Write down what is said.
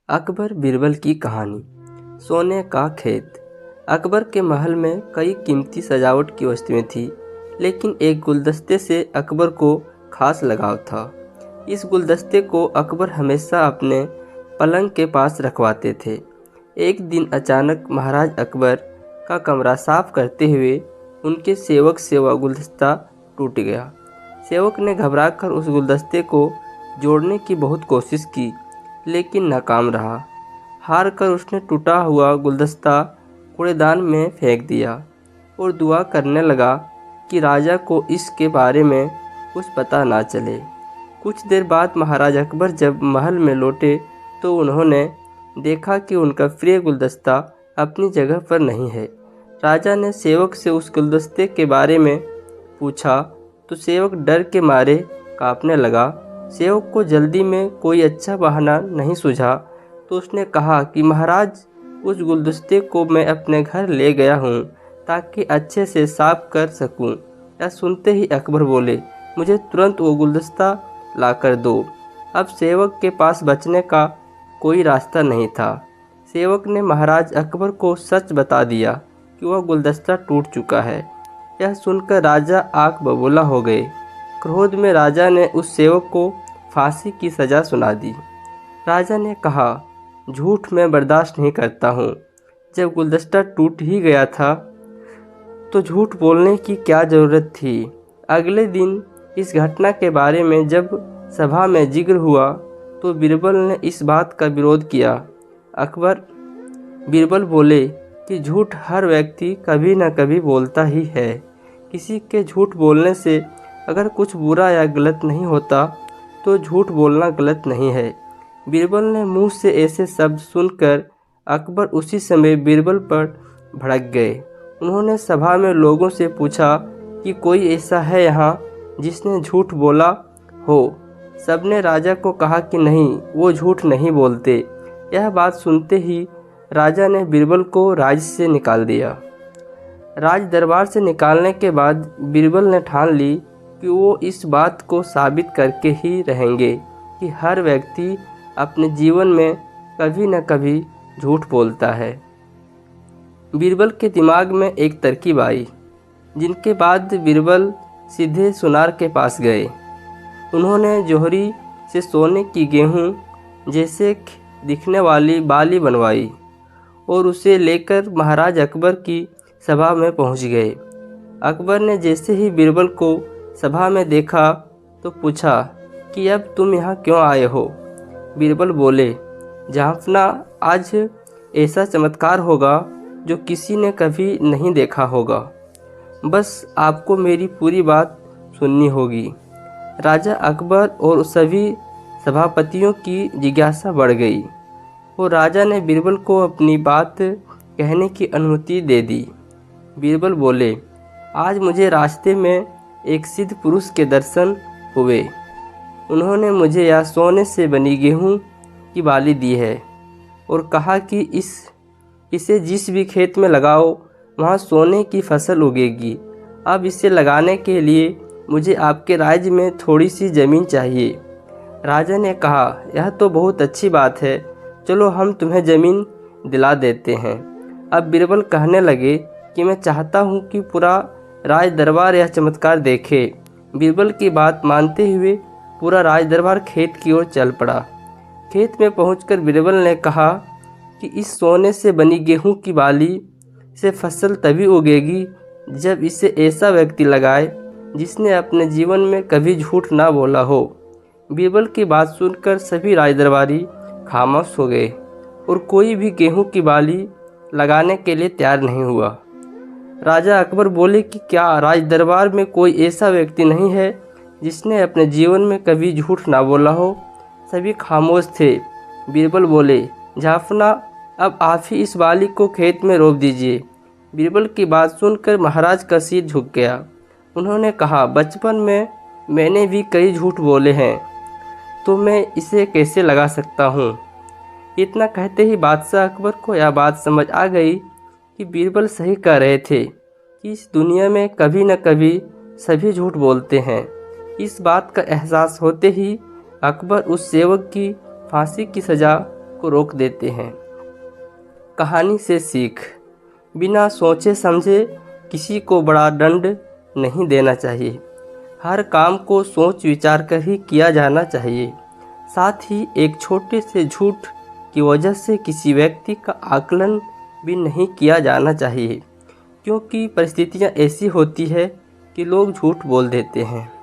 अकबर बीरबल की कहानी। सोने का खेत। अकबर के महल में कई कीमती सजावट की वस्तुएं थी, लेकिन एक गुलदस्ते से अकबर को खास लगाव था। इस गुलदस्ते को अकबर हमेशा अपने पलंग के पास रखवाते थे। एक दिन अचानक महाराज अकबर का कमरा साफ करते हुए उनके सेवक से वह गुलदस्ता टूट गया। सेवक ने घबराकर उस गुलदस्ते को जोड़ने की बहुत कोशिश की, लेकिन नाकाम रहा। हार कर उसने टूटा हुआ गुलदस्ता कूड़ेदान में फेंक दिया और दुआ करने लगा कि राजा को इसके बारे में कुछ पता ना चले। कुछ देर बाद महाराज अकबर जब महल में लौटे तो उन्होंने देखा कि उनका प्रिय गुलदस्ता अपनी जगह पर नहीं है। राजा ने सेवक से उस गुलदस्ते के बारे में पूछा तो सेवक डर के मारे कांपने लगा। सेवक को जल्दी में कोई अच्छा बहाना नहीं सूझा तो उसने कहा कि महाराज, उस गुलदस्ते को मैं अपने घर ले गया हूँ ताकि अच्छे से साफ कर सकूँ। यह सुनते ही अकबर बोले, मुझे तुरंत वो गुलदस्ता ला कर दो। अब सेवक के पास बचने का कोई रास्ता नहीं था। सेवक ने महाराज अकबर को सच बता दिया कि वह गुलदस्ता टूट चुका है। यह सुनकर राजा आग बबूला हो गए। क्रोध में राजा ने उस सेवक को फांसी की सज़ा सुना दी। राजा ने कहा, झूठ मैं बर्दाश्त नहीं करता हूँ। जब गुलदस्ता टूट ही गया था तो झूठ बोलने की क्या ज़रूरत थी। अगले दिन इस घटना के बारे में जब सभा में जिक्र हुआ तो बीरबल ने इस बात का विरोध किया। बीरबल बोले कि झूठ हर व्यक्ति कभी न कभी बोलता ही है। किसी के झूठ बोलने से अगर कुछ बुरा या गलत नहीं होता तो झूठ बोलना गलत नहीं है। बीरबल ने मुंह से ऐसे शब्द सुनकर अकबर उसी समय बीरबल पर भड़क गए। उन्होंने सभा में लोगों से पूछा कि कोई ऐसा है यहाँ जिसने झूठ बोला हो। सबने राजा को कहा कि नहीं, वो झूठ नहीं बोलते। यह बात सुनते ही राजा ने बीरबल को राज्य से निकाल दिया। राज दरबार से निकालने के बाद बीरबल ने ठान ली कि वो इस बात को साबित करके ही रहेंगे कि हर व्यक्ति अपने जीवन में कभी न कभी झूठ बोलता है। बीरबल के दिमाग में एक तरकीब आई, जिनके बाद बीरबल सीधे सुनार के पास गए। उन्होंने जोहरी से सोने की गेहूं जैसे दिखने वाली बाली बनवाई और उसे लेकर महाराज अकबर की सभा में पहुंच गए। अकबर ने जैसे ही बीरबल को सभा में देखा तो पूछा कि अब तुम यहाँ क्यों आए हो। बीरबल बोले, जहाँपना, आज ऐसा चमत्कार होगा जो किसी ने कभी नहीं देखा होगा। बस आपको मेरी पूरी बात सुननी होगी। राजा अकबर और सभी सभापतियों की जिज्ञासा बढ़ गई और राजा ने बीरबल को अपनी बात कहने की अनुमति दे दी। बीरबल बोले, आज मुझे रास्ते में एक सिद्ध पुरुष के दर्शन हुए। उन्होंने मुझे यह सोने से बनी गेहूं की बाली दी है और कहा कि इसे जिस भी खेत में लगाओ वहाँ सोने की फसल उगेगी। अब इसे लगाने के लिए मुझे आपके राज्य में थोड़ी सी ज़मीन चाहिए। राजा ने कहा, यह तो बहुत अच्छी बात है, चलो हम तुम्हें ज़मीन दिला देते हैं। अब बीरबल कहने लगे कि मैं चाहता हूँ कि पूरा राज दरबार यह चमत्कार देखे। बीरबल की बात मानते हुए पूरा राज दरबार खेत की ओर चल पड़ा। खेत में पहुंचकर बीरबल ने कहा कि इस सोने से बनी गेहूं की बाली से फसल तभी उगेगी जब इसे ऐसा व्यक्ति लगाए जिसने अपने जीवन में कभी झूठ ना बोला हो। बीरबल की बात सुनकर सभी राज दरबारी खामोश हो गए और कोई भी गेहूं की बाली लगाने के लिए तैयार नहीं हुआ। राजा अकबर बोले कि क्या राज दरबार में कोई ऐसा व्यक्ति नहीं है जिसने अपने जीवन में कभी झूठ ना बोला हो। सभी खामोश थे। बीरबल बोले, जाफना, अब आप ही इस बाली को खेत में रोप दीजिए। बीरबल की बात सुनकर महाराज का सिर झुक गया। उन्होंने कहा, बचपन में मैंने भी कई झूठ बोले हैं, तो मैं इसे कैसे लगा सकता हूँ। इतना कहते ही बादशाह अकबर को यह बात समझ आ गई कि बीरबल सही कह रहे थे कि इस दुनिया में कभी न कभी सभी झूठ बोलते हैं। इस बात का एहसास होते ही अकबर उस सेवक की फांसी की सज़ा को रोक देते हैं। कहानी से सीख। बिना सोचे समझे किसी को बड़ा दंड नहीं देना चाहिए। हर काम को सोच विचार कर ही किया जाना चाहिए। साथ ही एक छोटे से झूठ की वजह से किसी व्यक्ति का आकलन भी नहीं किया जाना चाहिए, क्योंकि परिस्थितियां ऐसी होती है कि लोग झूठ बोल देते हैं।